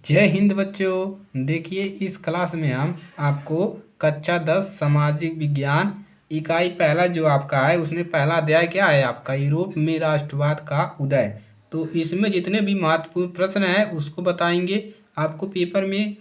जय हिंद बच्चों। देखिए इस क्लास में हम आपको कक्षा 10 सामाजिक विज्ञान इकाई पहला जो आपका है उसमें पहला अध्याय क्या है आपका यूरोप में राष्ट्रवाद का उदय। तो इसमें जितने भी महत्वपूर्ण प्रश्न हैं उसको बताएंगे। आपको पेपर में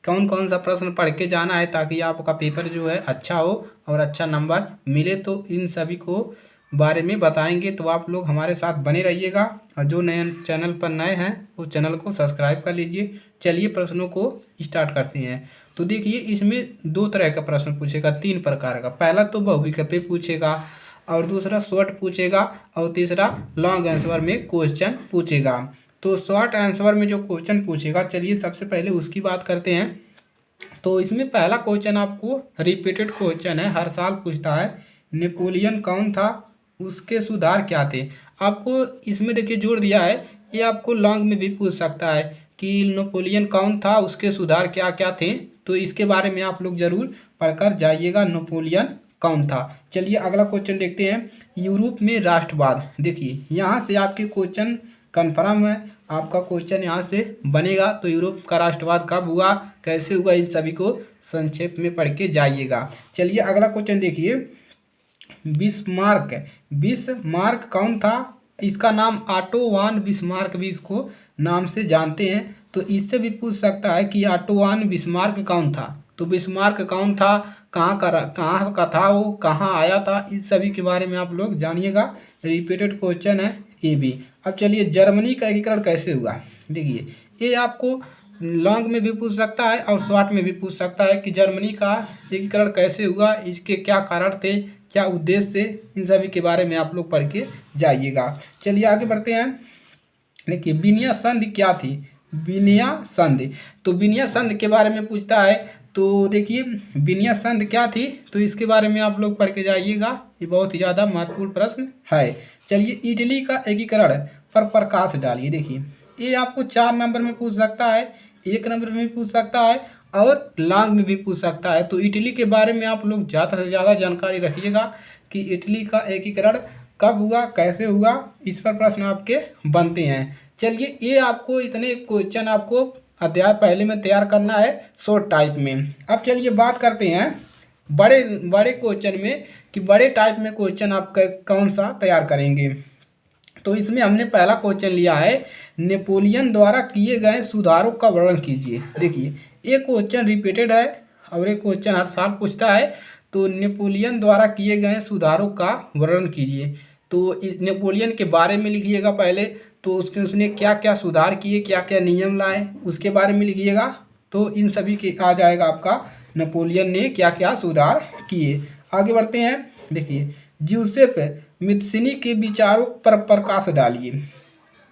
कौन कौन सा प्रश्न पढ़ के जाना है ताकि आपका पेपर जो है अच्छा हो और अच्छा नंबर मिले, तो इन सभी को बारे में बताएंगे। तो आप लोग हमारे साथ बने रहिएगा और जो नए चैनल पर नए हैं उस चैनल को सब्सक्राइब कर लीजिए। चलिए प्रश्नों को स्टार्ट करते हैं। तो देखिए इसमें दो तरह का प्रश्न पूछेगा, तीन प्रकार का। पहला तो बहुविकल्पी पूछेगा और दूसरा शॉर्ट पूछेगा और तीसरा लॉन्ग आंसर में क्वेश्चन पूछेगा। तो शॉर्ट आंसर में जो क्वेश्चन पूछेगा, चलिए सबसे पहले उसकी बात करते हैं। तो इसमें पहला क्वेश्चन आपको रिपीटेड क्वेश्चन है, हर साल पूछता है। नेपोलियन कौन था, उसके सुधार क्या थे। आपको इसमें देखिए जोड़ दिया है, ये आपको लॉन्ग में भी पूछ सकता है कि नेपोलियन कौन था, उसके सुधार क्या क्या थे। तो इसके बारे में आप लोग जरूर पढ़कर जाइएगा, नेपोलियन कौन था। चलिए अगला क्वेश्चन देखते हैं। यूरोप में राष्ट्रवाद, देखिए यहाँ से आपके क्वेश्चन कन्फर्म है, आपका क्वेश्चन यहाँ से बनेगा। तो यूरोप का राष्ट्रवाद कब हुआ, कैसे हुआ, इन सभी को संक्षेप में पढ़ के जाइएगा। चलिए अगला क्वेश्चन देखिए। बिस्मार्क, बिस्मार्क कौन था, इसका नाम ऑटो वान बिस्मार्क भी इसको नाम से जानते हैं। तो इससे भी पूछ सकता है कि ऑटो वान बिस्मार्क कौन था। तो बिस्मार्क कौन था, कहाँ का था वो, कहाँ आया था, इस सभी के बारे में आप लोग जानिएगा। रिपीटेड क्वेश्चन है ये भी। अब चलिए जर्मनी का एकीकरण कैसे हुआ, देखिए ये आपको लॉन्ग में भी पूछ सकता है और शॉर्ट में भी पूछ सकता है कि जर्मनी का एकीकरण कैसे हुआ, इसके क्या कारण थे, क्या उद्देश्य से, इन सभी के बारे में आप लोग पढ़ के जाइएगा। चलिए आगे बढ़ते हैं। देखिए विनया संधि क्या थी, विनया संधि। तो विनया संधि के बारे में पूछता है। तो देखिए विनया संधि क्या थी, तो इसके बारे में आप लोग पढ़ के जाइएगा, ये बहुत ही ज़्यादा महत्वपूर्ण प्रश्न है। चलिए इटली का एकीकरण पर प्रकाश डालिए। देखिए ये आपको 4 नंबर में पूछ सकता है, 1 नंबर में भी पूछ सकता है और लॉन्ग में भी पूछ सकता है। तो इटली के बारे में आप लोग ज़्यादा से ज़्यादा जानकारी रखिएगा कि इटली का एकीकरण कब हुआ, कैसे हुआ, इस पर प्रश्न आपके बनते हैं। चलिए ये आपको इतने क्वेश्चन आपको अध्याय पहले में तैयार करना है शॉर्ट टाइप में। अब चलिए बात करते हैं बड़े बड़े क्वेश्चन में कि बड़े टाइप में क्वेश्चन आप कौन सा तैयार करेंगे। तो इसमें हमने पहला क्वेश्चन लिया है, नेपोलियन द्वारा किए गए सुधारों का वर्णन कीजिए। देखिए ये क्वेश्चन रिपीटेड है और ये क्वेश्चन हर साल पूछता है। तो नेपोलियन द्वारा किए गए सुधारों का वर्णन कीजिए। तो इस नेपोलियन के बारे में लिखिएगा पहले, तो उसने क्या क्या सुधार किए, क्या क्या नियम लाए, उसके बारे में लिखिएगा। तो इन सभी के आ जाएगा आपका नेपोलियन ने क्या क्या सुधार किए। आगे बढ़ते हैं। देखिए ज्यूसेप मित्सिनी के विचारों पर प्रकाश डालिए।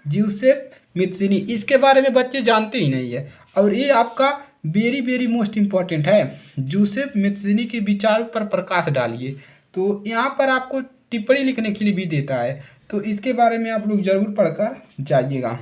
ज्यूसेप मित्सिनी, इसके बारे में बच्चे जानते ही नहीं है और ये आपका वेरी वेरी मोस्ट इम्पॉर्टेंट है। ज्यूसेप मित्सिनी के विचारों पर प्रकाश डालिए। तो यहाँ पर आपको टिप्पणी लिखने के लिए भी देता है, तो इसके बारे में आप लोग जरूर पढ़कर जाइएगा।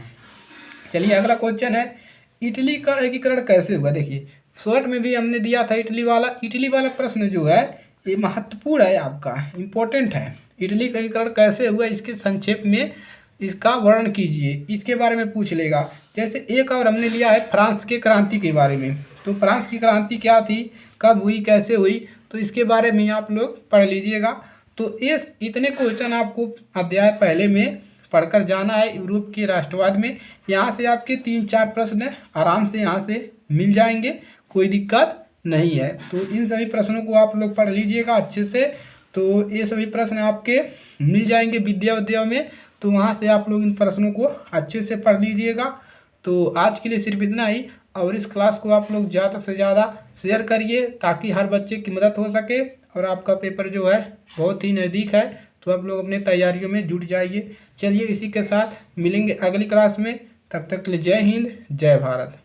चलिए अगला क्वेश्चन है, इटली का एकीकरण कैसे हुआ। देखिए शॉर्ट में भी हमने दिया था इटली वाला प्रश्न जो है ये महत्वपूर्ण है, आपका इम्पोर्टेंट है। इटली का एकीकरण कैसे हुआ, इसके संक्षेप में इसका वर्णन कीजिए, इसके बारे में पूछ लेगा। जैसे एक और हमने लिया है फ्रांस के क्रांति के बारे में। तो फ्रांस की क्रांति क्या थी, कब हुई, कैसे हुई, तो इसके बारे में आप लोग पढ़ लीजिएगा। तो इस इतने क्वेश्चन आपको अध्याय पहले में पढ़कर जाना है यूरोप के राष्ट्रवाद में। यहाँ से आपके 3-4 प्रश्न आराम से यहाँ से मिल जाएंगे, कोई दिक्कत नहीं है। तो इन सभी प्रश्नों को आप लोग पढ़ लीजिएगा अच्छे से। तो ये सभी प्रश्न आपके मिल जाएंगे विद्या में, तो वहाँ से आप लोग इन प्रश्नों को अच्छे से पढ़ लीजिएगा। तो आज के लिए सिर्फ इतना ही, और इस क्लास को आप लोग ज़्यादा से ज़्यादा शेयर करिए ताकि हर बच्चे की मदद हो सके। और आपका पेपर जो है बहुत ही नज़दीक है, तो आप लोग अपने तैयारियों में जुट जाइए। चलिए इसी के साथ मिलेंगे अगली क्लास में, तब तक के लिए जय हिंद जय भारत।